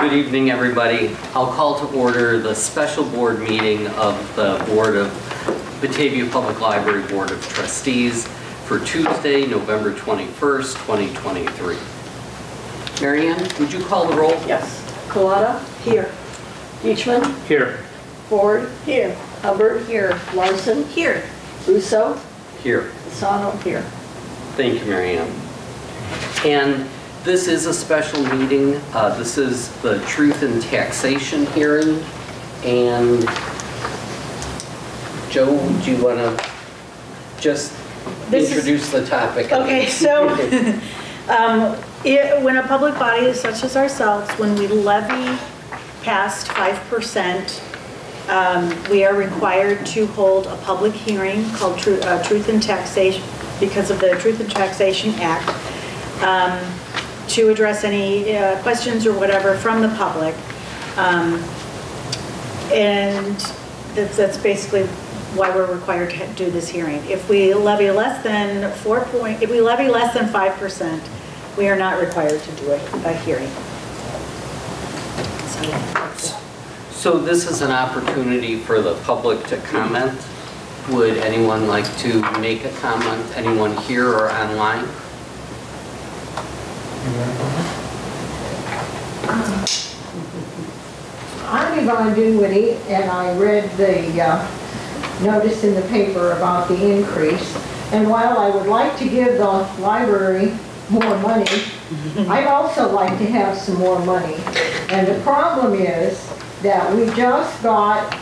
Good evening, everybody. I'll call to order the special board meeting of the Board of Batavia Public Library Board of Trustees for Tuesday, November 21st, 2023. Mary Ann, would you call the roll? Yes. Collada? Here. Beachman? Here. Ford? Here. Hubbard? Here. Larson? Here. Russo? Here. Asano? Here. Thank you, Mary Ann. And this is a special meeting. This is the Truth in Taxation hearing. And Joe, do you want to just introduce the topic? Okay, so when a public body such as ourselves, when we levy past 5%, we are required to hold a public hearing called Truth in Taxation, because of the Truth in Taxation Act, to address any questions or whatever from the public. And that's basically why we're required to do this hearing. If we levy less than 5%, we are not required to do a hearing. So this is an opportunity for the public to comment. Would anyone like to make a comment? Anyone here or online? I'm Yvonne Dinwiddie, and I read the notice in the paper about the increase. And while I would like to give the library more money, I'd also like to have some more money. And the problem is that we just got,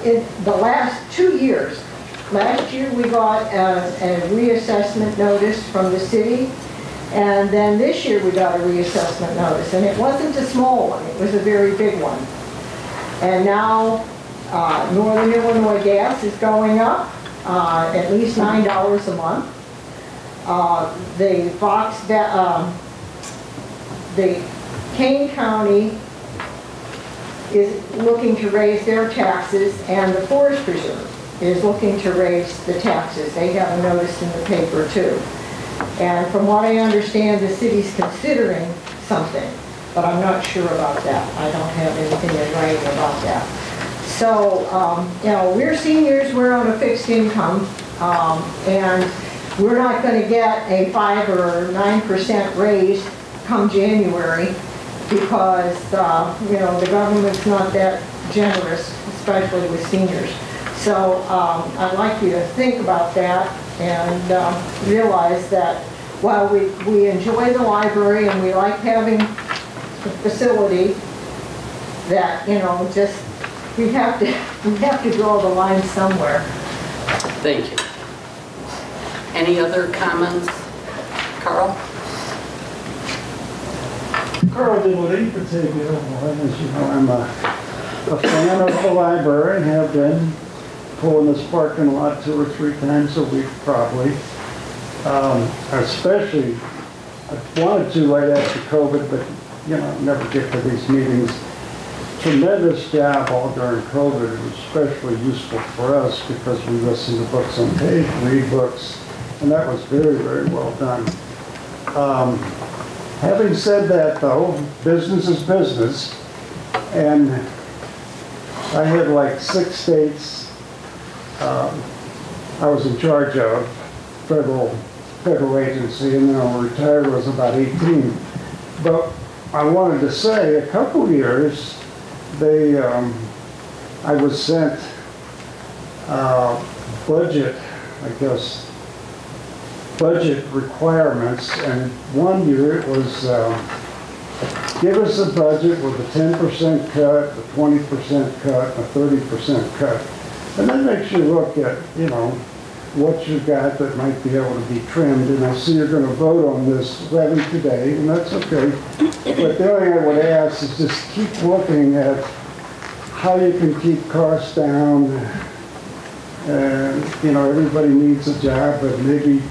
in the last 2 years, last year we got a reassessment notice from the city, and then this year we got a reassessment notice, and it wasn't a small one, it was a very big one. And now Northern Illinois gas is going up at least $9 a month. The Kane County is looking to raise their taxes, and the Forest Preserve is looking to raise the taxes. They have a notice in the paper too. And from what I understand, the city's considering something, but I'm not sure about that. I don't have anything in writing about that. So, you know, we're seniors, we're on a fixed income, and we're not going to get a 5 or 9% raise come January because, you know, the government's not that generous, especially with seniors. So I'd like you to think about that and realize that while we enjoy the library and we like having the facility, that, you know, just we have to draw the line somewhere. Thank you. Any other comments? Carl? Carl Dinwiddie, Batavia, Illinois. As you know, I'm a fan of the library, have been pulling this parking lot 2 or 3 times a week probably. Especially, I wanted to right after COVID, but you know, never get to these meetings. Tremendous job all during COVID. It was especially useful for us because we listened to books on tape, read books, and that was very, very well done. Having said that though, business is business, and I had like 6 states I was in charge of, federal agency, and then I retired was about 18. But I wanted to say a couple years, I was sent budget requirements, and one year it was give us a budget with a 10% cut, a 20% cut, a 30% cut. And that makes you look at, you know, what you got that might be able to be trimmed. And I see you're going to vote on this levy today, and that's okay. But the only thing I would ask is just keep looking at how you can keep costs down. And, you know, everybody needs a job, but maybe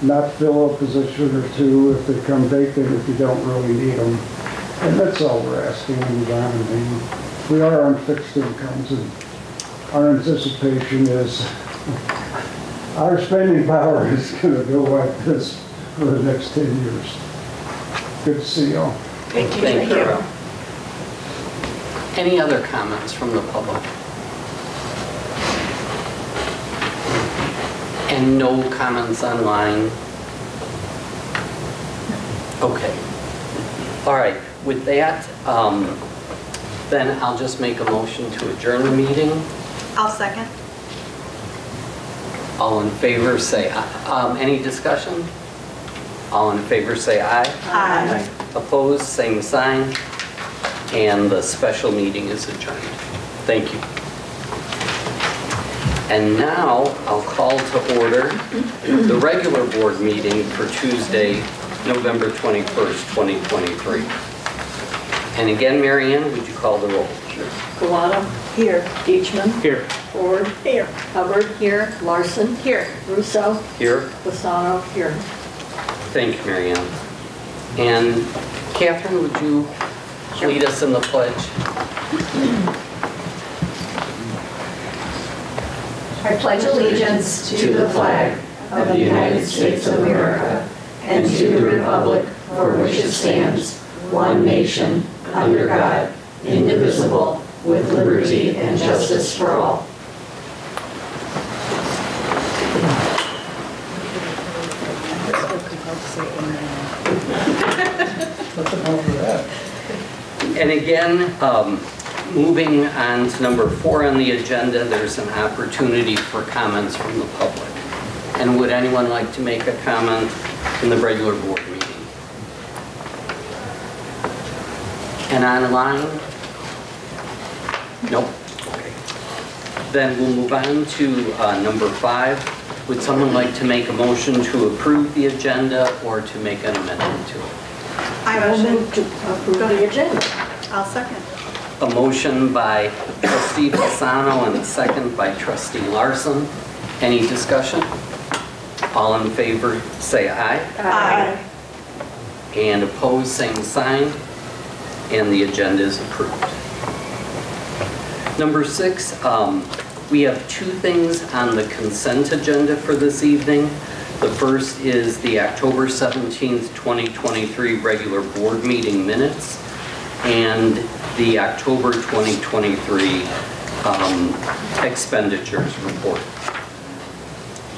not fill a position or 2 if they come vacant if you don't really need them. And that's all we're asking. We are on fixed incomes, and our anticipation is our spending power is going to go like this for the next 10 years. Good to see y'all. Thank you. Thank you. Any other comments from the public? And no comments online? Okay. All right, with that, then I'll just make a motion to adjourn the meeting. I'll second. All in favor, say aye. Any discussion? All in favor, say aye. Aye. Opposed, same sign. And the special meeting is adjourned. Thank you. And now I'll call to order the regular board meeting for Tuesday, November 21st, 2023. And again, Mary Ann, would you call the roll? Galata. Here. Deitchman. Here. Ford. Here. Hubbard. Here. Larson. Here. Russo. Here. Fasano. Here. Thank you, Mary Ann. And Catherine, would you lead us in the pledge? I pledge allegiance to the flag of the United States of America and to the republic for which it stands, one nation, under God, indivisible, with liberty and justice for all. And again, moving on to number 4 on the agenda, there's an opportunity for comments from the public. And would anyone like to make a comment in the regular board meeting? And online? Nope. Okay. Then we'll move on to number 5. Would someone like to make a motion to approve the agenda or to make an amendment to it? I will motion. move to approve the agenda. I'll second. A motion by trustee Fasano and a second by trustee Larson. Any discussion? All in favor, say aye. Aye. And opposed, same sign. And the agenda is approved. Number 6, we have 2 things on the consent agenda for this evening. The first is the October 17th, 2023 regular board meeting minutes and the October 2023 expenditures report.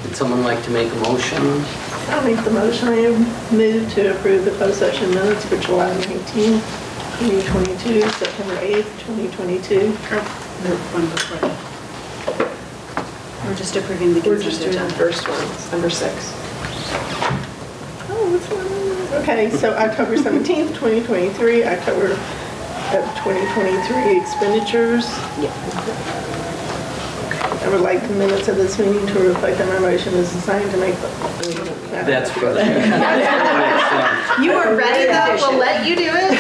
Would someone like to make a motion? I'll make the motion. I move to approve the closed session minutes for July 19th, 2022, September 8th, 2022. We're just approving the We're just consent doing the agenda. first one, number 6. Oh, what's one? Okay, so October 17th, 2023, October of 2023 expenditures. I would like the minutes of this meeting to reflect that my motion is designed to make the... That's for the next one. You were ready though, we'll let you do it.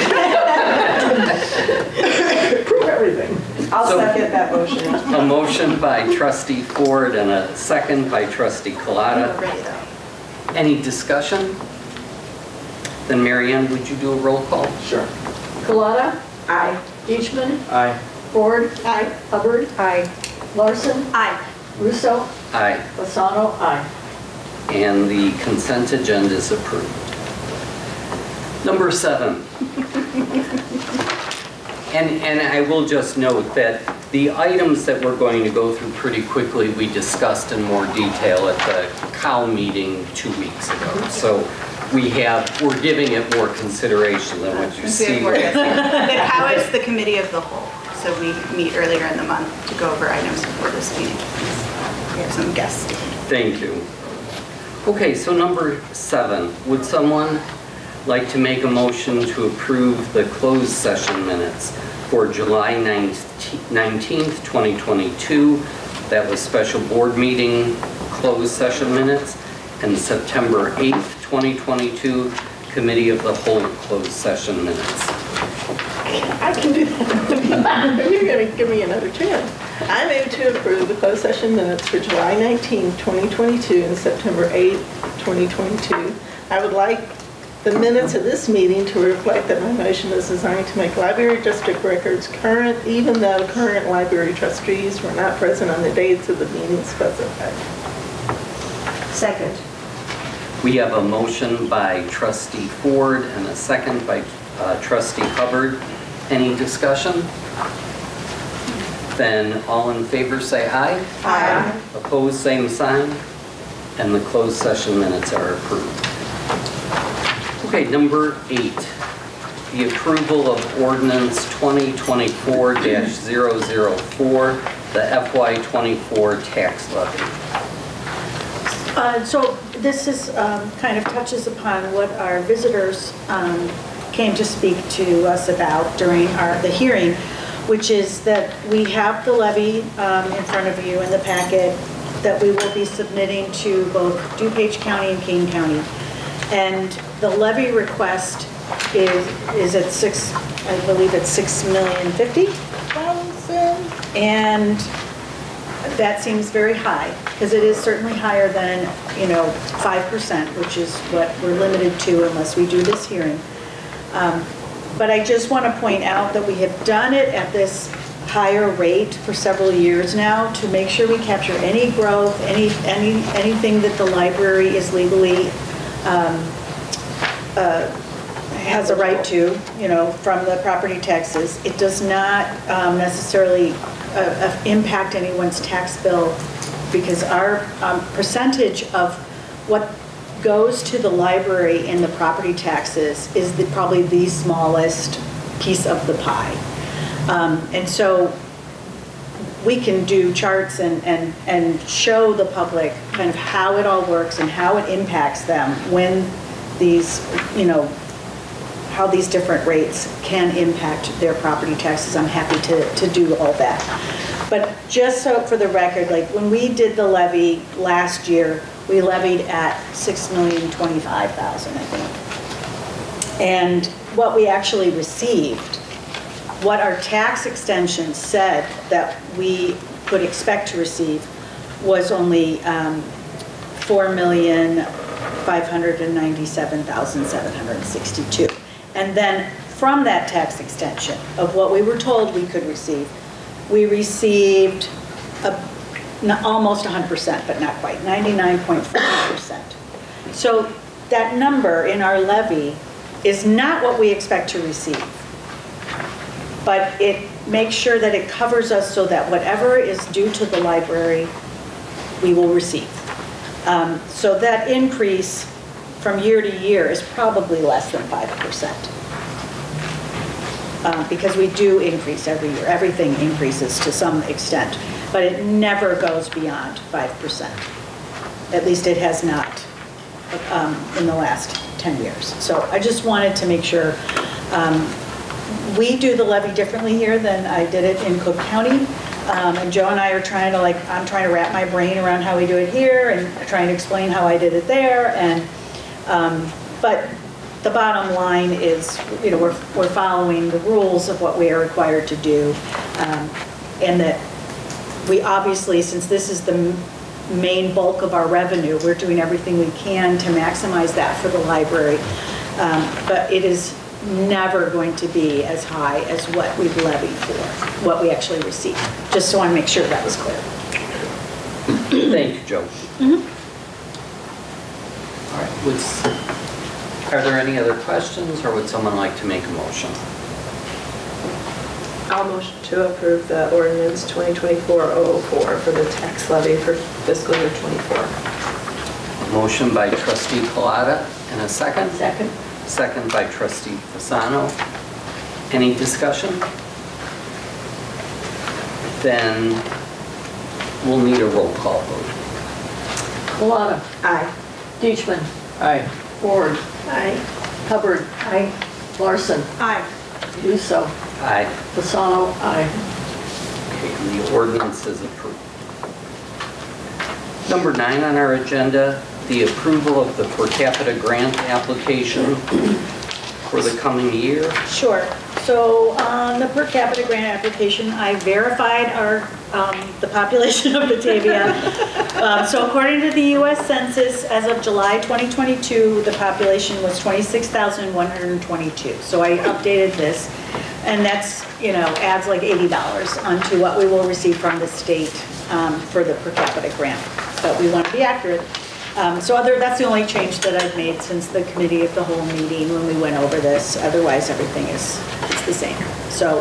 Prove everything. I'll So- second that motion. A motion by trustee Ford and a second by trustee Collada. Ready though. Any discussion? Then Mary Ann, would you do a roll call? Sure. Galata. Aye. Deitchman. Aye. Ford. Aye. Hubbard. Aye. Larson. Aye. Russo. Aye. Fasano. Aye. And the consent agenda is approved. Number 7. And I will just note that the items that we're going to go through pretty quickly, we discussed in more detail at the COW meeting 2 weeks ago. So we're giving it more consideration than what you see. The COW is the committee of the whole, so we meet earlier in the month to go over items before this meeting. We have some guests. Thank you. Okay, so number 7, would someone like to make a motion to approve the closed session minutes for July 19th, 2022? That was special board meeting closed session minutes, and September 8th, 2022 committee of the whole closed session minutes. I can do that. You're going to give me another chance. I move to approve the closed session minutes for July 19th, 2022 and September 8th, 2022. I would like the minutes of this meeting to reflect that my motion is designed to make library district records current, even though current library trustees were not present on the dates of the meeting specified. Second. We have a motion by trustee Ford and a second by trustee Hubbard. Any discussion? Then all in favor say aye. Aye. Opposed, same sign. And the closed session minutes are approved. Okay, number 8, the approval of ordinance 2024-004, the FY24 tax levy. So this is kind of touches upon what our visitors came to speak to us about during the hearing, which is that we have the levy in front of you in the packet that we will be submitting to both DuPage County and Kane County. And the levy request is at I believe it's $6,050,000, and that seems very high, because it is certainly higher than, 5%, which is what we're limited to unless we do this hearing. But I just want to point out that we have done it at this higher rate for several years now to make sure we capture any growth, anything that the library is legally has a right to, from the property taxes. It does not necessarily impact anyone's tax bill, because our percentage of what goes to the library in the property taxes is probably the smallest piece of the pie. And so we can do charts and show the public kind of how it all works and how it impacts them when these, how these different rates can impact their property taxes. I'm happy to do all that. But just so for the record, like when we did the levy last year, we levied at $6,025,000, I think. And what we actually received, what our tax extension said that we could expect to receive, was only $4,597,762. And then from that tax extension of what we were told we could receive, we received almost 100%, but not quite, 99.4%. So that number in our levy is not what we expect to receive, but it makes sure that it covers us so that whatever is due to the library, we will receive. So that increase from year to year is probably less than 5%. Because we do increase every year. Everything increases to some extent, but it never goes beyond 5%. At least it has not in the last 10 years. So I just wanted to make sure. We do the levy differently here than I did it in Cook County. And Joe and I are trying to I'm trying to wrap my brain around how we do it here and trying to explain how I did it there. And but the bottom line is, we're following the rules of what we are required to do. And that we obviously, since this is the main bulk of our revenue, we're doing everything we can to maximize that for the library. But it is never going to be as high as what we've levied for, what we actually receive. Just so I want to make sure that was clear. Thank you, Joe. All right, are there any other questions, or would someone like to make a motion? I'll motion to approve the ordinance 2024-004 for the tax levy for fiscal year '24. A motion by trustee Collada, and a second? Second. Second by trustee Fasano. Any discussion? Then we'll need a roll call vote. Collada. Aye. Deitchman. Aye. Ford. Aye. Hubbard. Aye. Larson. Aye. Russo. Aye. Fasano. Aye. Okay, and the ordinance is approved. Number 9 on our agenda, the approval of the per capita grant application for the coming year. Sure. So on the per capita grant application, I verified the population of Batavia. So according to the U.S. Census, as of July 2022, the population was 26,122. So I updated this, and that's, adds like $80 onto what we will receive from the state for the per capita grant. But we want to be accurate. That's the only change that I've made since the committee of the whole meeting when we went over this. Otherwise, everything is the same. So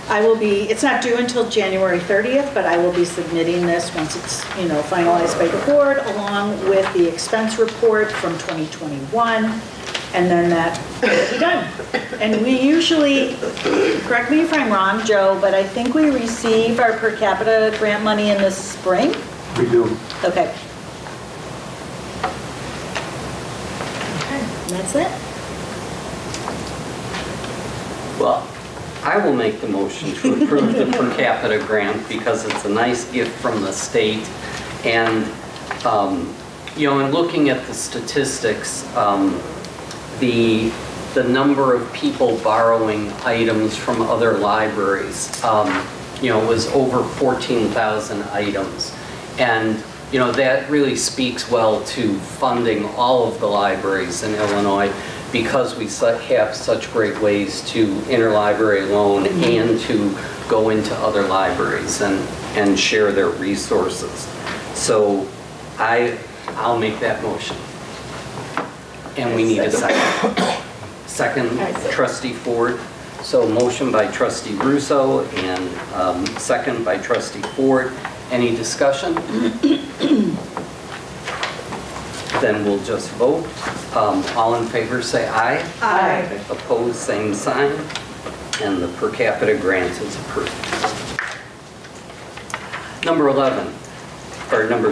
I will be, it's not due until January 30th, but I will be submitting this once it's, finalized by the board, along with the expense report from 2021, and then that will be done. And we usually, correct me if I'm wrong, Joe, but I think we receive our per capita grant money in the spring? We do. Okay. And that's it. Well, I will make the motion to approve the per capita grant because it's a nice gift from the state. And, in looking at the statistics, the number of people borrowing items from other libraries, was over 14,000 items. And, that really speaks well to funding all of the libraries in Illinois, because we have such great ways to interlibrary loan and to go into other libraries and share their resources. So I'll make that motion. And we need a second. Second, Trustee Ford. So motion by Trustee Russo and second by Trustee Ford. Any discussion? Then we'll just vote. All in favor say aye. Aye. Opposed, same sign. And the per capita grant is approved. Number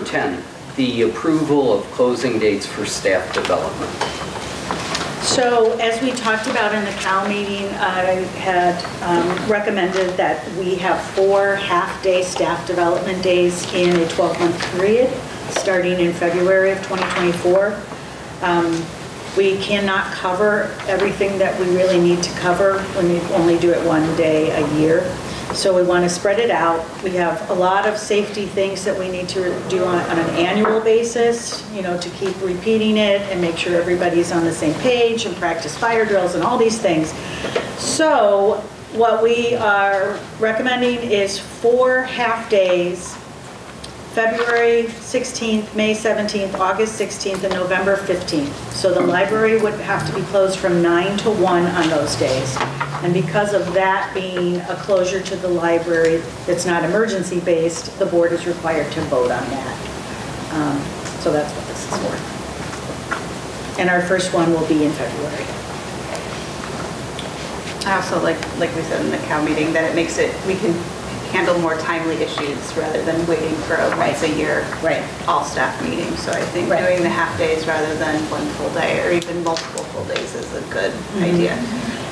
10, the approval of closing dates for staff development. So as we talked about in the CAL meeting, I had recommended that we have 4 half-day staff development days in a 12-month period, starting in February of 2024. We cannot cover everything that we really need to cover when we only do it 1 day a year. So we want to spread it out. We have a lot of safety things that we need to do on an annual basis, to keep repeating it and make sure everybody's on the same page and practice fire drills and all these things. So what we are recommending is 4 half days, February 16th, May 17th, August 16th, and November 15th. So the library would have to be closed from 9 to 1 on those days. And because of that being a closure to the library that's not emergency based, the board is required to vote on that. So that's what this is for. And our first one will be in February. I also like we said in the CAL meeting, that it makes it, we can handle more timely issues rather than waiting for a once a year all staff meeting. So I think doing the half days rather than 1 full day or even multiple full days is a good idea.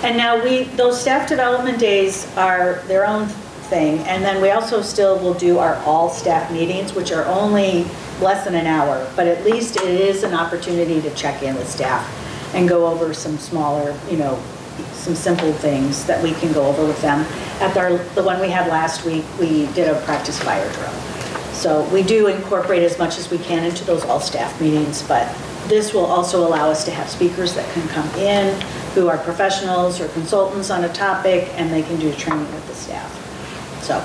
And now those staff development days are their own thing. And then we also still will do our all staff meetings, which are only less than an hour, but at least it is an opportunity to check in with staff and go over some smaller, some simple things that we can go over with them. At the one we had last week, we did a practice fire drill. So we do incorporate as much as we can into those all-staff meetings, but this will also allow us to have speakers that can come in who are professionals or consultants on a topic, and they can do training with the staff. So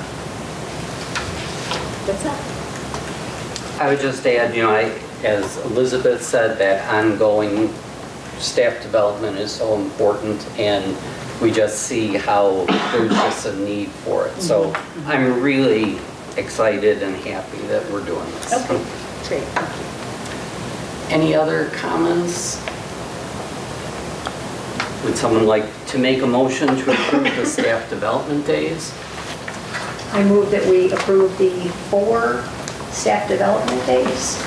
that's that. I would just add, as Elizabeth said, that ongoing staff development is so important, and we just see how there's just a need for it. So I'm really excited and happy that we're doing this. Okay, great, thank you. Any other comments? Would someone like to make a motion to approve the staff development days? I move that we approve the 4 staff development days,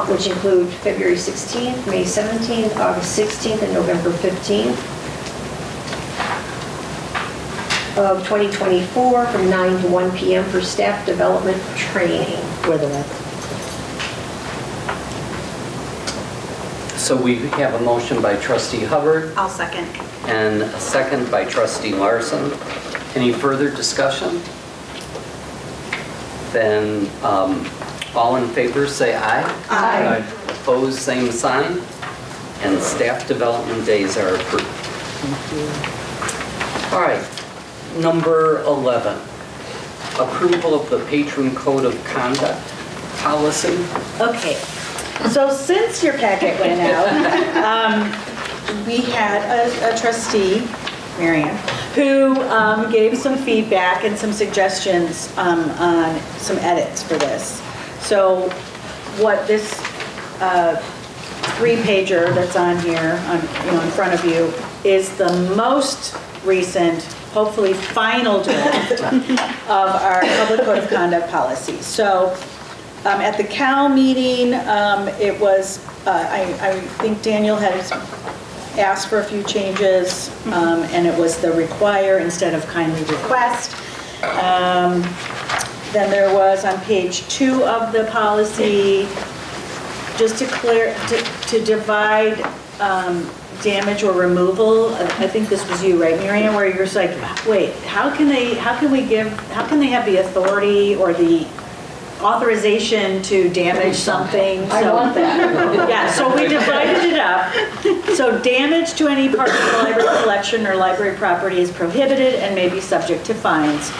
which include February 16th, May 17th, August 16th, and November 15th of 2024 from 9 to 1 p.m. for staff development training. With the So we have a motion by Trustee Hubbard I'll second. and a second by Trustee Larson. Any further discussion? Then all in favor say aye. Aye. Opposed, same sign. And staff development days are approved. Thank you. All right, number 11, approval of the patron code of conduct policy. Okay, so since your packet went out, we had a trustee, Marianne, who gave some feedback and some suggestions on some edits for this. So what this 3-pager that's on here, in front of you, is the most recent, hopefully final draft of our public code of conduct policy. So at the Cal meeting, it was, I think Daniel had asked for a few changes, and it was the require instead of kindly request. Then there was on page 2 of the policy, just to divide damage or removal. I think this was you, right, Miriam, where you're just like, wait, how can they have the authority or the authorization to damage something? I want that. Yeah, so we divided it up. So damage to any part of the library collection or library property is prohibited and may be subject to fines.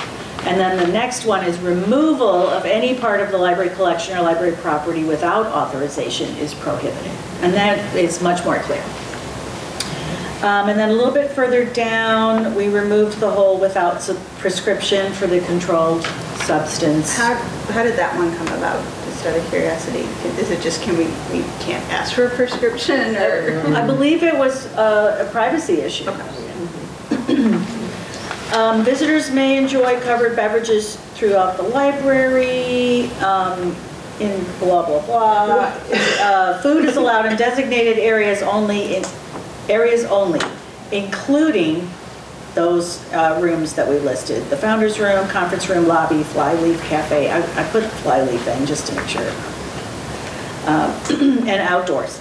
And then the next one is removal of any part of the library collection or library property without authorization is prohibited. And that is much more clear. And then a little bit further down, we removed the whole without prescription for the controlled substance. How did that one come about, just out of curiosity? Is it just we can't ask for a prescription, or? I believe it was a privacy issue. Visitors may enjoy covered beverages throughout the library, in blah, blah, blah. Food is allowed in designated areas only, including those rooms that we listed. The founder's room, conference room, lobby, flyleaf, cafe. I put flyleaf in just to make sure. And outdoors.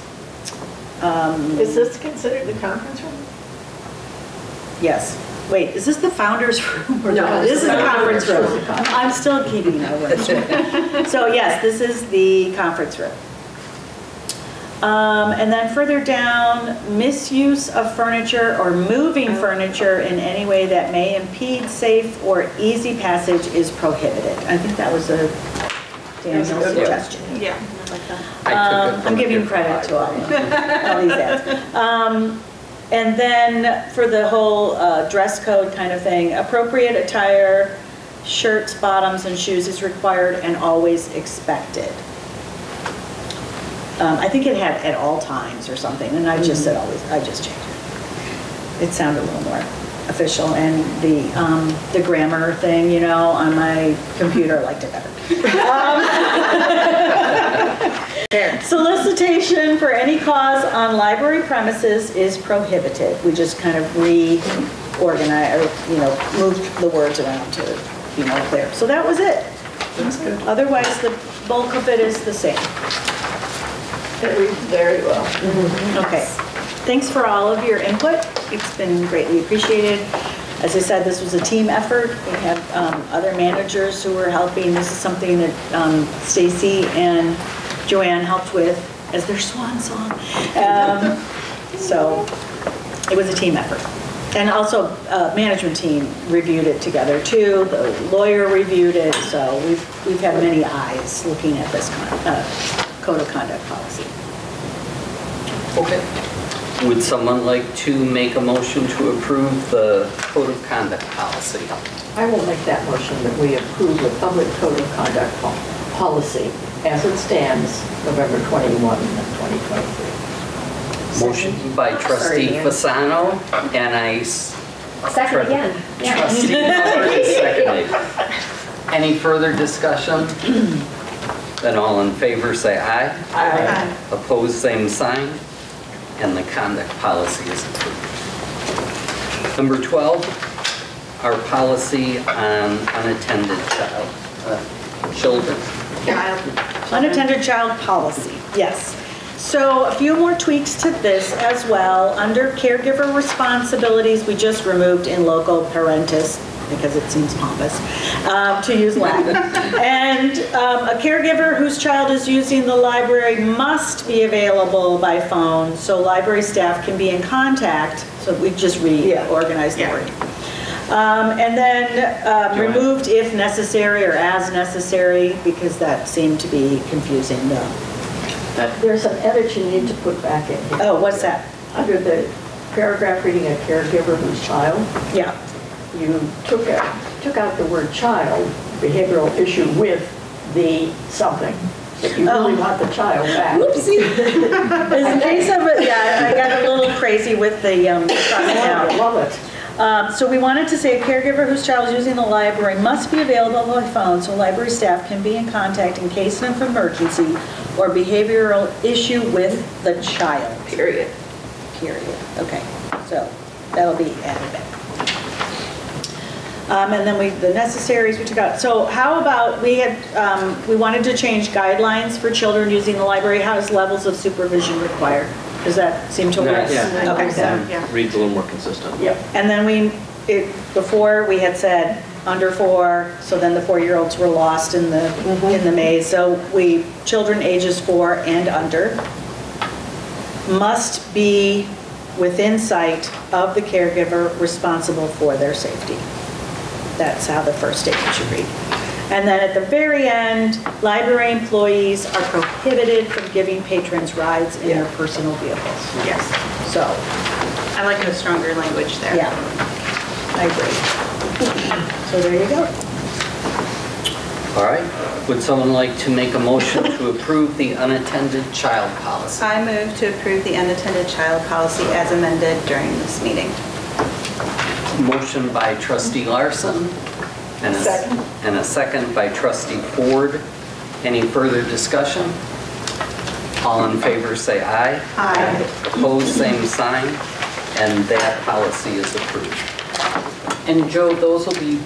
Is this considered the conference room? Yes. Wait, is this the founder's room? Or No, this is the conference room. I'm still keeping my word. So yes, this is the conference room. And then further down, misuse of furniture or moving furniture in any way that may impede safe or easy passage is prohibited. I think that was a Daniel's suggestion. Yeah, I like that. I took it from I'm giving a credit to all different of them, all these ads. And then for the whole dress code kind of thing, appropriate attire, shirts, bottoms, and shoes is required and always expected. I think it had at all times or something, and I just said always, I just changed it. It sounded a little more official, and the grammar thing, you know, on my computer, I liked it better. Solicitation for any cause on library premises is prohibited. We just kind of reorganized, or, you know, moved the words around to be more clear. So that was it. That's good. Otherwise, the bulk of it is the same. It reads very well. Okay. Thanks for all of your input. It's been greatly appreciated. As I said, this was a team effort. We have other managers who were helping. This is something that Stacy and Joanne helped with as their swan song. So it was a team effort. And also management team reviewed it together too. The lawyer reviewed it. So we've had many eyes looking at this code of conduct policy. Okay. Would someone like to make a motion to approve the code of conduct policy? I will make that motion that we approve the public code of conduct policy as it stands November 21, 2023. Motion by trustee Fasano, and I Second again. Yeah. trustee Miller is seconded. Any further discussion? Then all in favor say aye. Aye. Opposed, same sign. And the conduct policy is approved. Number 12, our policy on unattended children. Unattended child policy, yes. So a few more tweaks to this as well. Under caregiver responsibilities, we just removed in loco parentis because it seems pompous to use Latin. And a caregiver whose child is using the library must be available by phone so library staff can be in contact. So we just reorganized the wording. And then removed if necessary or as necessary because that seemed to be confusing. There's some edits you need to put back in here. Oh, what's that? Under the paragraph reading a caregiver whose child, Yeah. you took out the word child, behavioral issue with the something, that you really want the child back. Whoopsie. As in case of it, yeah, I got a little crazy with the I love it. So we wanted to say a caregiver whose child is using the library must be available by phone so library staff can be in contact in case of emergency or behavioral issue with the child. Period. Okay, so that'll be added back. And then the necessaries we took out. So how about, we wanted to change guidelines for children using the library. How does levels of supervision required? Does that seem to work? Yeah. Okay. Yeah. Reads a little more consistent. Yep. And then before we had said under 4, so then the 4-year-olds were lost in the maze. So children ages 4 and under must be within sight of the caregiver responsible for their safety. That's how the first statement should read. And then at the very end, library employees are prohibited from giving patrons rides in their personal vehicles. Yes. So, I like the stronger language there. yeah, I agree. So there you go. All right. Would someone like to make a motion to approve the unattended child policy? I move to approve the unattended child policy as amended during this meeting. Motion by trustee Larson and a second by trustee Ford. Any further discussion? All in favor say aye. Aye. Opposed, same sign, and that policy is approved. And Joe, those will be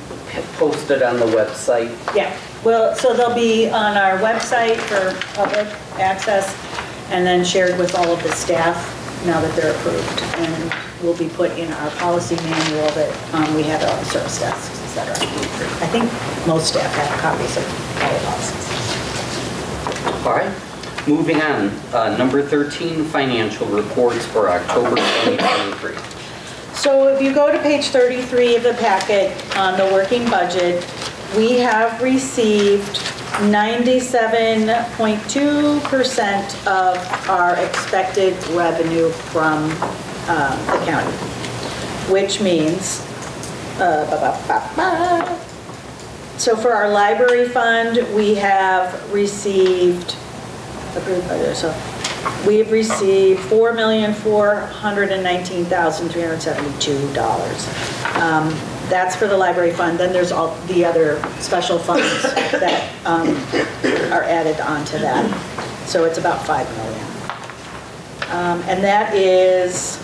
posted on the website. Yeah, well, so they'll be on our website for public access and then shared with all of the staff now that they're approved. And will be put in our policy manual that we have on service desks, et cetera. I think most staff have copies of all the policies. All right, moving on. Number 13, financial reports for October 2023. So if you go to page 33 of the packet on the working budget, we have received 97.2% of our expected revenue from the county, which means, so for our library fund, we have received, $4,419,372. That's for the library fund. Then there's all the other special funds that are added onto that. So it's about $5 million. And that is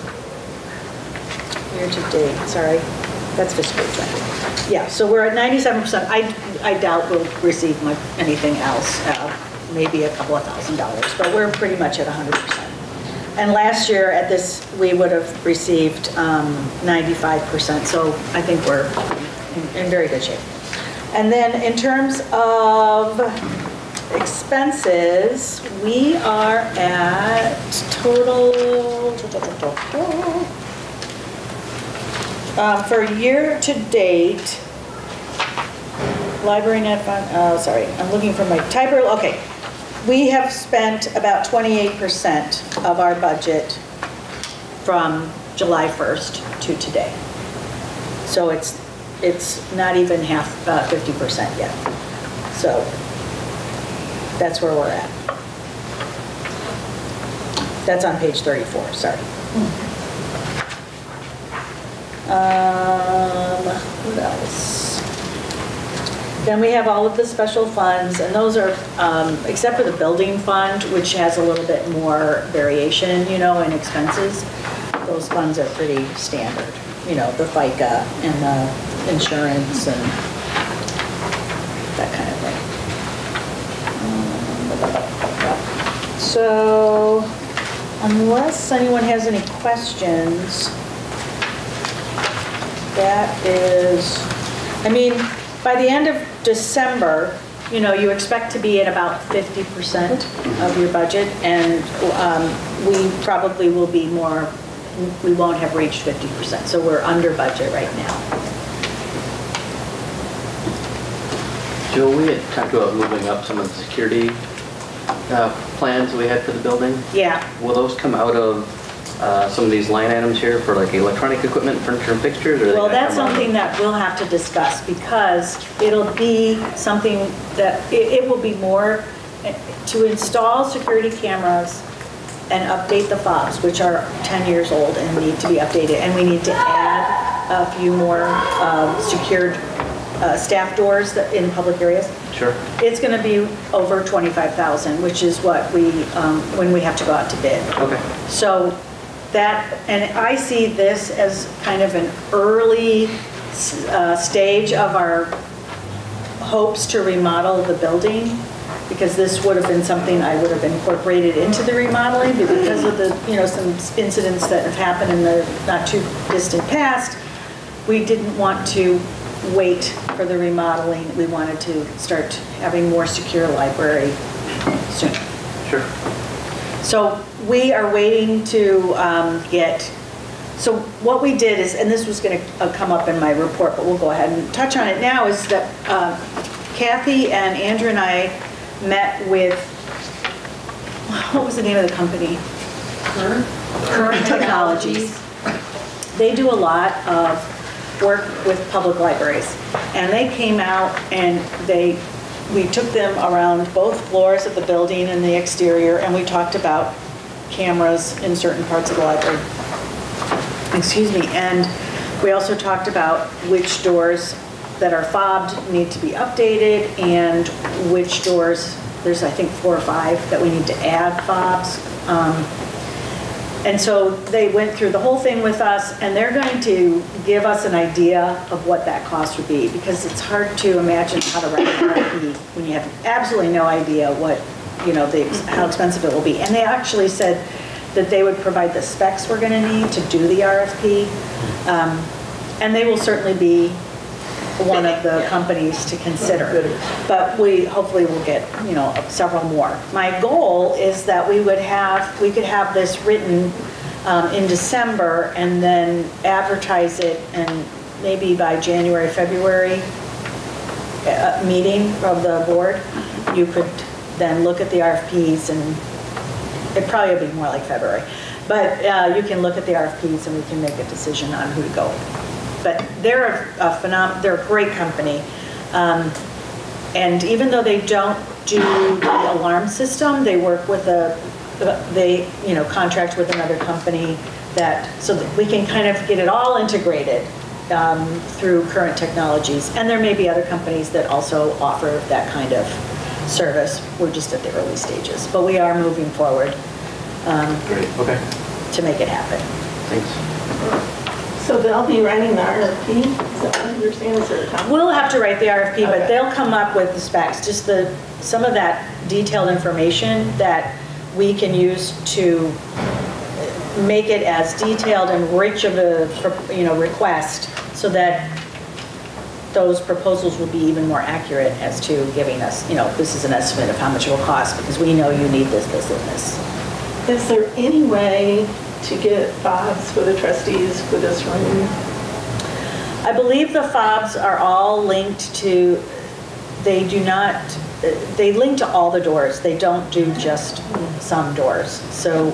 year to date, sorry, that's fiscal 20. Yeah, so we're at 97%. I doubt we'll receive anything else, maybe a couple of $1,000, but we're pretty much at 100%. And last year at this, we would have received 95%, so I think we're in very good shape. And then in terms of expenses, we are at total, for year to date, library net fund, sorry, I'm looking for my typer, okay. We have spent about 28% of our budget from July 1st to today. So it's not even half, 50% yet. So that's where we're at. That's on page 34, sorry. What else? Then we have all of the special funds, and those are, except for the building fund, which has a little bit more variation, in expenses, those funds are pretty standard. The FICA and the insurance and that kind of thing. So, unless anyone has any questions, that is, by the end of December, you expect to be at about 50% of your budget, and we probably will be more, we won't have reached 50%, so we're under budget right now. Joe, we had talked about moving up some of the security plans we had for the building. Yeah. Will those come out of some of these line items here for like electronic equipment, furniture and fixtures? Or are they Well, gonna that's come out? something that we'll have to discuss because it'll be something that, it will be more to install security cameras and update the fobs, which are 10 years old and need to be updated. And we need to add a few more secured staff doors in public areas. Sure. It's going to be over 25,000, which is what we, when we have to go out to bid. Okay. So that, and I see this as kind of an early stage of our hopes to remodel the building, because this would have been something I would have incorporated into the remodeling, but because of the, some incidents that have happened in the not too distant past, we didn't want to wait for the remodeling. We wanted to start having more secure library soon. Sure. So we are waiting to so what we did is, and this was going to come up in my report, but we'll go ahead and touch on it now, is that Kathy and Andrew and I met with, what was the name of the company? Current Technologies. They do a lot of work with public libraries. And they came out and we took them around both floors of the building and the exterior, and we talked about cameras in certain parts of the library. Excuse me. And we also talked about which doors that are fobbed need to be updated and which doors, there's I think 4 or 5 that we need to add fobs. And so they went through the whole thing with us, and they're going to give us an idea of what that cost would be, because it's hard to imagine how to write an RFP when you have absolutely no idea what, how expensive it will be. And they actually said that they would provide the specs we're going to need to do the RFP, and they will certainly be one of the companies to consider. But we hopefully will get, several more. My goal is that we could have this written in December and then advertise it, and maybe by January, February meeting of the board, you could then look at the RFPs, and it probably would be more like February. But you can look at the RFPs and we can make a decision on who to go with. But they're they're a great company. And even though they don't do the alarm system, they work with contract with another company so that we can kind of get it all integrated through Current Technologies. And there may be other companies that also offer that kind of service. We're just at the early stages, but we are moving forward Great. Okay. to make it happen. Thanks. So they'll be writing the RFP? Is that what I understand? Is there a time? We'll have to write the RFP, but Okay. they'll come up with the specs, just some of that detailed information that we can use to make it as detailed and rich of a, request, so that those proposals will be even more accurate as to giving us, this is an estimate of how much it will cost, because we know you need this, this, and this. Is there any way to get fobs for the trustees for this room? I believe the fobs are all linked to, they link to all the doors. They don't do just some doors. So,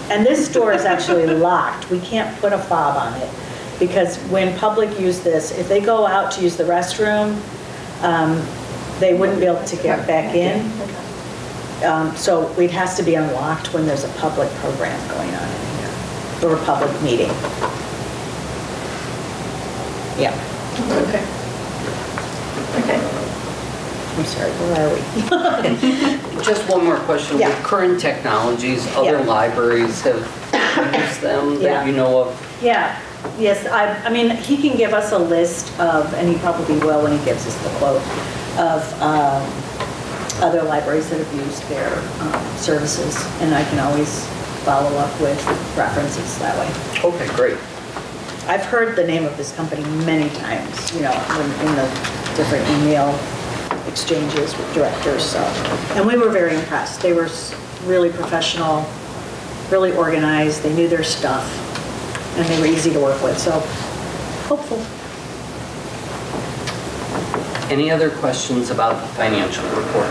and this door is actually locked. We can't put a fob on it, because when public use this, if they go out to use the restroom, they wouldn't be able to get back in. So it has to be unlocked when there's a public program going on in here, or a public meeting. Yeah. Okay. Okay. I'm sorry, where are we? Just one more question. Yeah. With Current Technologies, other Yeah. libraries have used them Yeah. that you know of? Yeah, yes, I mean, he can give us a list of, and he probably will when he gives us the quote, of other libraries that have used their services, and I can always follow up with references that way. Okay, great. I've heard the name of this company many times, in the different email exchanges with directors, so. And we were very impressed. They were really professional, really organized, they knew their stuff, and they were easy to work with, so hopeful. Any other questions about the financial report?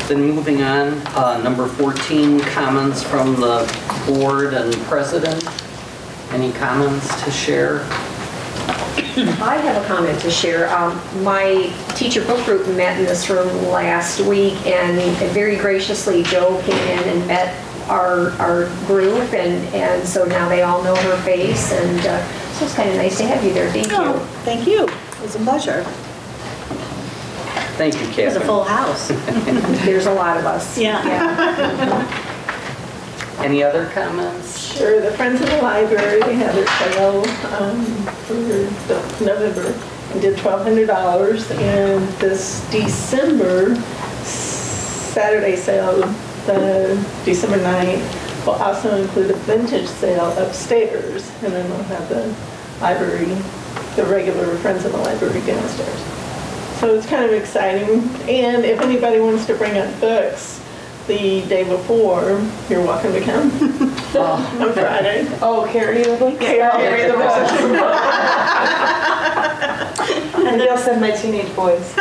Then moving on, number 14, comments from the board and president. Any comments to share? I have a comment to share. My teacher book group met in this room last week, and very graciously Joe came in and met our group, and so now they all know her face, and so it's kind of nice to have you there. Thank you. Oh, thank you. It was a pleasure. Thank you, Catherine. It was a full house. There's a lot of us. Yeah. Any other comments? Sure, the Friends of the Library, they had their sale for November and did $1,200. And this December Saturday sale, the December 9th, will also include a vintage sale upstairs. And then they'll have the library, the regular Friends of the Library downstairs. So it's kind of exciting. And if anybody wants to bring up books, the day before, you're welcome to come on Friday. Oh, carry the book? Carry the book. And they'll send my teenage boys.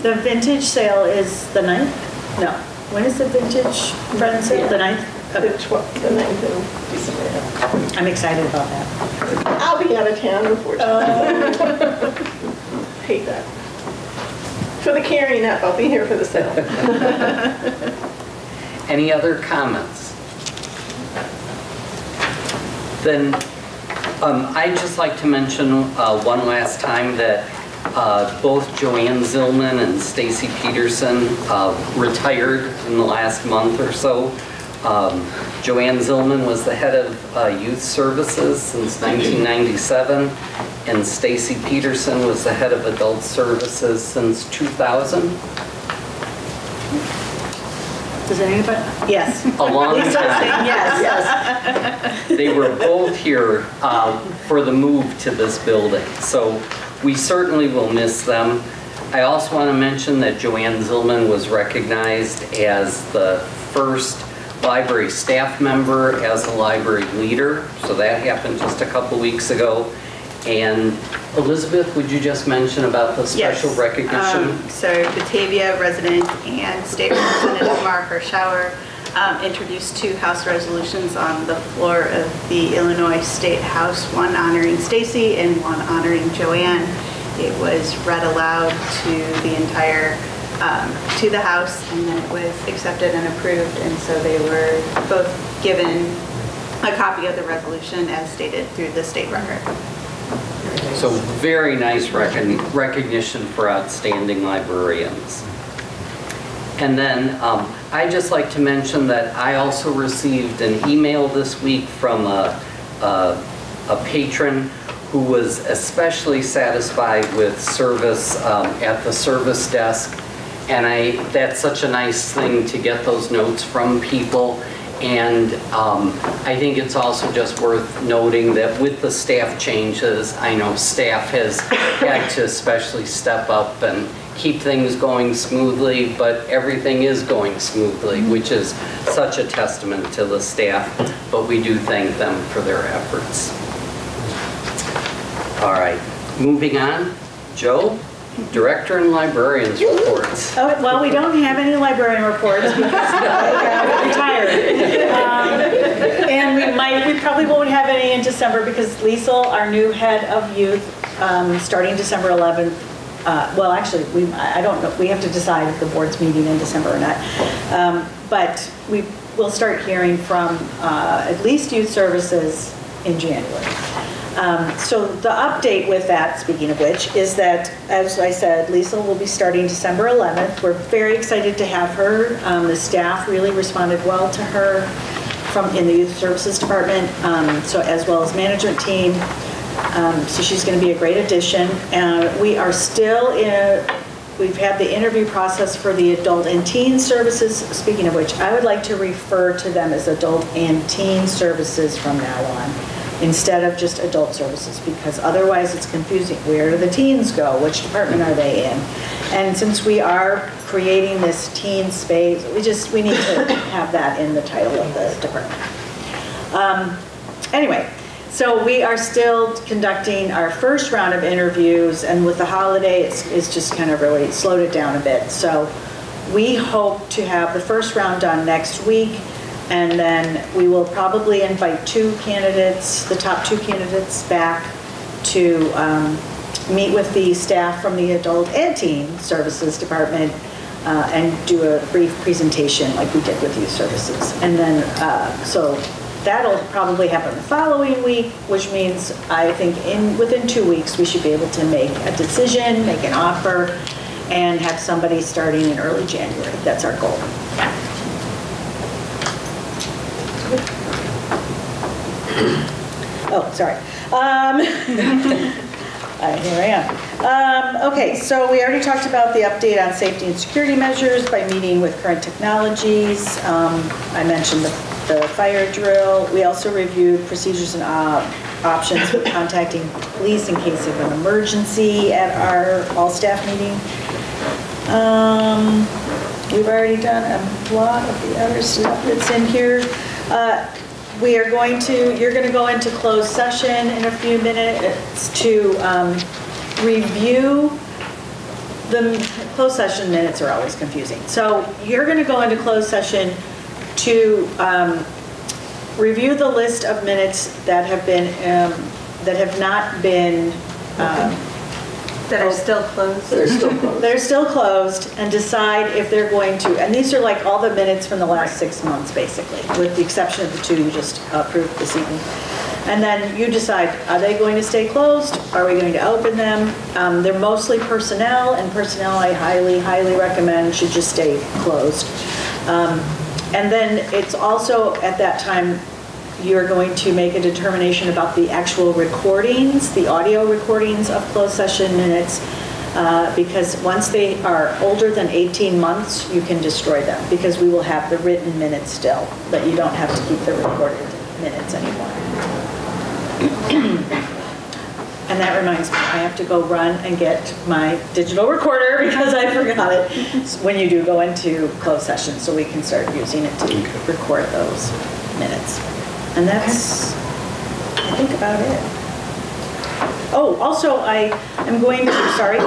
The vintage sale is the 9th? No. When is the vintage friend sale? The 9th? The 9th of December. I'm excited about that. I'll be out of town, unfortunately. Hate that. For the carrying up, I'll be here for the sale. Any other comments? Then I'd just like to mention one last time that both Joanne Zillman and Stacy Peterson retired in the last month or so. Joanne Zillman was the head of Youth Services since 1997, and Stacy Peterson was the head of Adult Services since 2000. Does anybody? Yes. A long Lisa time. saying yes. They were both here for the move to this building, so we certainly will miss them. I also want to mention that Joanne Zillman was recognized as the first library staff member as a library leader, so that happened just a couple weeks ago. And Elizabeth, would you just mention about the special recognition? So Batavia resident and state representative Mark Hirschauer introduced 2 House resolutions on the floor of the Illinois State House, one honoring Stacy and one honoring Joanne. It was read aloud to the entire to the House, and then it was accepted and approved, and so they were both given a copy of the resolution as stated through the state record. So very nice recognition for outstanding librarians. And then I'd just like to mention that I also received an email this week from a patron who was especially satisfied with service at the service desk. And that's such a nice thing to get those notes from people. And I think it's also just worth noting that with the staff changes, I know staff has had to especially step up and keep things going smoothly, but everything is going smoothly, which is such a testament to the staff, but we do thank them for their efforts. All right, moving on. Joe? Director and librarians reports. Oh, well, we don't have any librarian reports because I retired. And we probably won't have any in December because Liesl, our new head of youth, starting December 11th. Well, actually, I don't know. We have to decide if the board's meeting in December or not. But we will start hearing from at least youth services in January. So the update with that, speaking of which, is that, as I said, Liesl will be starting December 11th. We're very excited to have her. The staff really responded well to her in the Youth Services Department, so as well as management team. So she's going to be a great addition. We are still we've had the interview process for the adult and teen services, speaking of which, I would like to refer to them as adult and teen services from now on, instead of just adult services, because otherwise it's confusing. Where do the teens go? Which department are they in? And since we are creating this teen space, we need to have that in the title of the department. Anyway, So we are still conducting our first round of interviews, and with the holiday, it's just kind of really slowed it down a bit. So we hope to have the first round done next week, and then we will probably invite two candidates, the top two candidates, back to meet with the staff from the Adult and Teen Services Department and do a brief presentation like we did with Youth Services. And then, so that'll probably happen the following week, which means I think within 2 weeks, we should be able to make a decision, make an offer, and have somebody starting in early January. That's our goal. Oh, sorry. Here I am. Okay, so we already talked about the update on safety and security measures by meeting with current technologies. I mentioned the fire drill. We also reviewed procedures and options for contacting police in case of an emergency at our all-staff meeting. We've already done a lot of the other stuff that's in here. You're going to go into closed session in a few minutes to review. The closed session minutes are always confusing. So you're going to go into closed session to review the list of minutes that have been that have not been That are still closed? They're still closed. They're still closed, and decide if they're going to, and these are like all the minutes from the last 6 months, basically, with the exception of the two you just approved this evening. And then you decide, are they going to stay closed? Are we going to open them? They're mostly personnel, and personnel I highly, highly recommend should just stay closed. And then it's also, at that time, you're going to make a determination about the actual recordings, the audio recordings of closed session minutes, because once they are older than 18 months, you can destroy them, because we will have the written minutes still, but you don't have to keep the recorded minutes anymore. And that reminds me, I have to go run and get my digital recorder because I forgot it when you do go into closed session, so we can start using it to record those minutes. And that's, I think, about it. Oh, also, I am going to, sorry,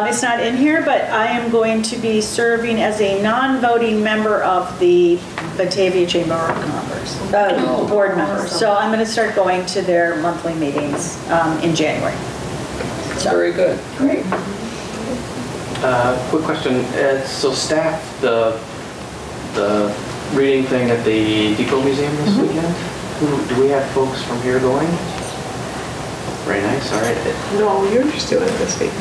it's not in here, but I am going to be serving as a non-voting member of the Batavia Chamber of Commerce, board member. So I'm going to start going to their monthly meetings in January. So. Very good. Great. Quick question. So staff, the reading thing at the Depot Museum this weekend, do we have folks from here going? Very nice, all right. No, you're just doing it this week.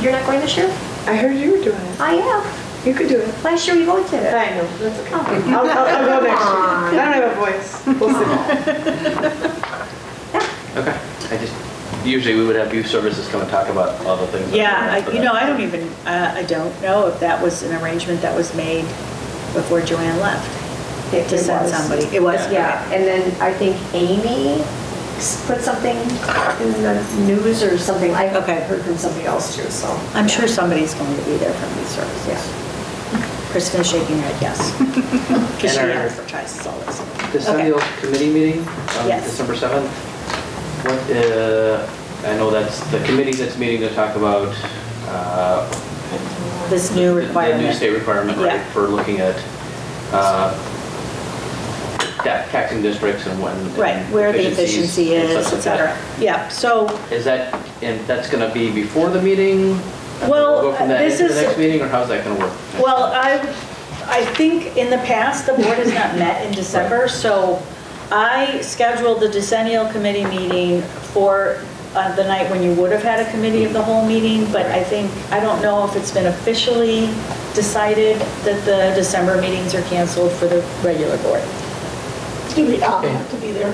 You're not going this year? I heard you were doing it. I am. You could do it. Last year you both did it. I know, that's okay. I'll go next year. I don't have a voice. We'll see. Okay. Usually we would have youth services come and talk about all the things. Yeah, I don't know if that was an arrangement that was made before Joanne left. To send somebody. It was? Yeah, and then I think Amy put something in the news or something. I heard from somebody else too, so. I'm sure somebody's going to be there from these services. Yeah. Kristen is shaking her head, yes. Because she advertises all this. Decennial committee meeting on Yes. December 7th. What, I know that's the committee that's meeting to talk about This new requirement. The new state requirement, right, Yeah. for looking at taxing districts and when. Right, where the efficiency is, et cetera. Yeah, so. Is that, and that's going to be before the meeting? And Well, we'll go from that this into the is- next meeting, or how's that going to work? Well, I think in the past, the board has not met in December, so I scheduled the decennial committee meeting for the night when you would have had a committee of the whole meeting, but I don't know if it's been officially decided that the December meetings are canceled for the regular board. I'll have to be there.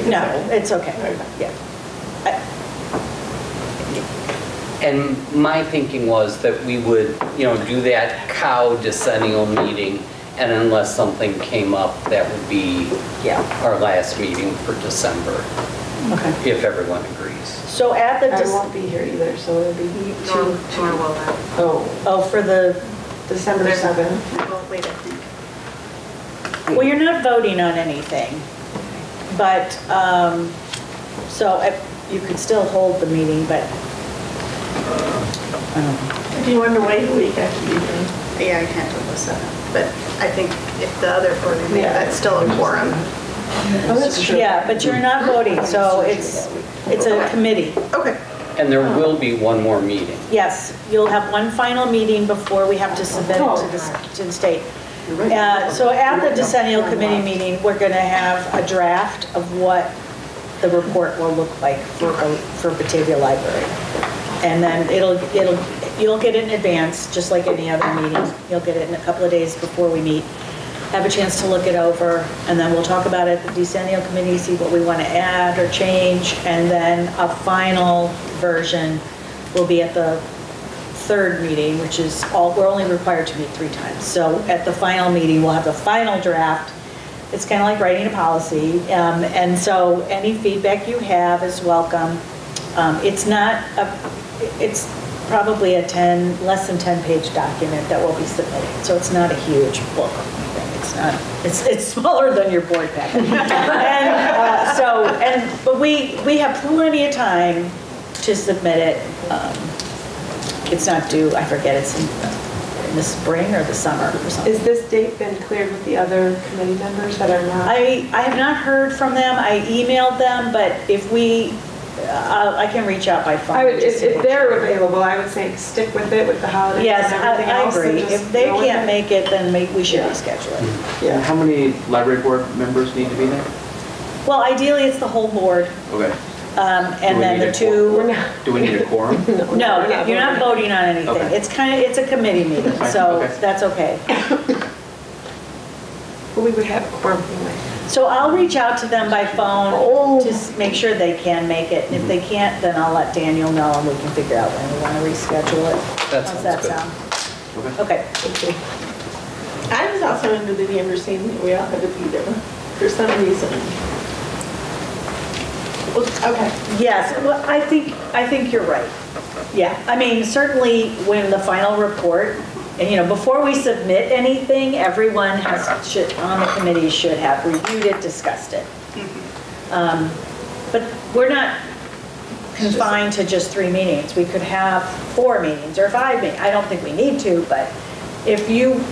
No, it's okay, yeah. And my thinking was that we would, do that cow decennial meeting, and unless something came up, that would be our last meeting for December, Okay. if everyone agrees. So at the, I won't be here either, so it'll be Nor will that. for the, December 7th. Well, wait, I think. well, you're not voting on anything. But, so you could still hold the meeting, but, Do you want to wait a week after you do? Yeah, I can't do the 7th, but I think if the other 4 remain, that's still a quorum. Oh, that's true. yeah, but you're not voting, so it's a committee. Okay. And there will be one more meeting. Yes, you'll have one final meeting before we have to submit it to the state. So at the decennial committee meeting, we're going to have a draft of what the report will look like for Batavia Library. And then you'll get it in advance, just like any other meeting. You'll get it in a couple of days before we meet. Have a chance to look it over, and then we'll talk about it at the decennial committee, see what we want to add or change, and then a final version will be at the 3rd meeting, which is we're only required to meet 3 times. So at the final meeting, we'll have the final draft. It's kind of like writing a policy, and so any feedback you have is welcome. It's probably a less than 10-page document that we'll be submitting, so it's not a huge book. It's smaller than your board packet. But we have plenty of time to submit it. It's not due, I forget, it's in the spring or the summer or something. Is this date been cleared with the other committee members that are not? I have not heard from them. I emailed them, but if I can reach out by phone. If they're available, I would say stick with it with the holidays Yes, and everything I else. agree. And just If they go with can't it. make it, then we should reschedule it. And how many library board members need to be there? Well, ideally, it's the whole board, Okay. and we then need the a two. Do we need a quorum? No, you're not voting on anything. Okay. It's a committee meeting, Fine, so okay. that's okay. Well, we would have a quorum anyway. So I'll reach out to them by phone to make sure they can make it. And if they can't, then I'll let Daniel know and we can figure out when we want to reschedule it. That How's sounds that good. sound? Okay. Okay. I was also under the understanding that we all had to be there for some reason. Well, okay. Yes, well, I think you're right. Yeah, I mean, certainly when the final report, and before we submit anything, everyone on the committee should have reviewed it, discussed it. But we're not confined to just 3 meetings. We could have 4 meetings or 5 meetings. I don't think we need to, but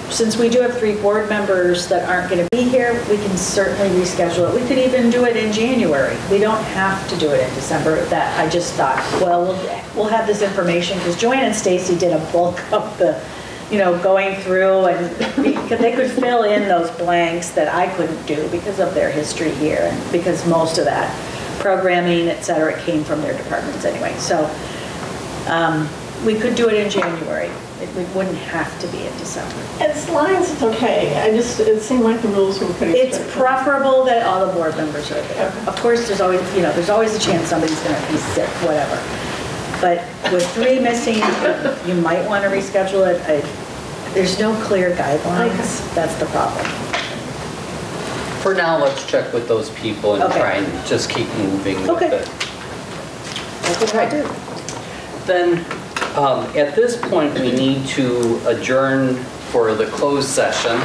since we do have 3 board members that aren't going to be here, we can certainly reschedule it. We could even do it in January. We don't have to do it in December. That I just thought, well, we'll have this information because Joanne and Stacy did a bulk of the, going through, and they could fill in those blanks that I couldn't do because of their history here and because most of that programming, et cetera, came from their departments anyway. So we could do it in January. It wouldn't have to be in December. As long as it's okay. It seemed like the rules were pretty It's strict. preferable that all the board members are there. Okay. Of course, there's always a chance somebody's going to be sick, whatever. But with 3 missing, you might want to reschedule it. There's no clear guidelines. That's the problem. For now, let's check with those people and Okay. try and just keep moving with Okay. it. That's what I do. Then, at this point, we need to adjourn for the closed session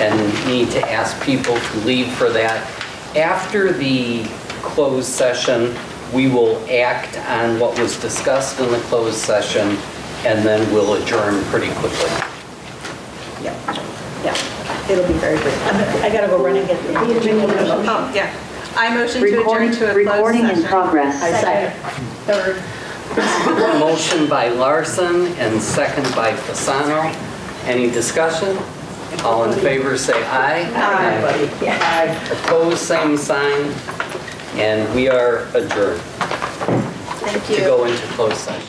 and need to ask people to leave for that. After the closed session, we will act on what was discussed in the closed session, and then we'll adjourn pretty quickly. Yeah. It'll be very brief. I got to go run and get the. Oh, yeah. I motion to adjourn to a closed Recording in session. progress. I second. Third. Motion by Larson and second by Fasano. Any discussion? All in favor, say aye. Aye. Opposed, same sign. And we are adjourned Thank to you. go into closed session.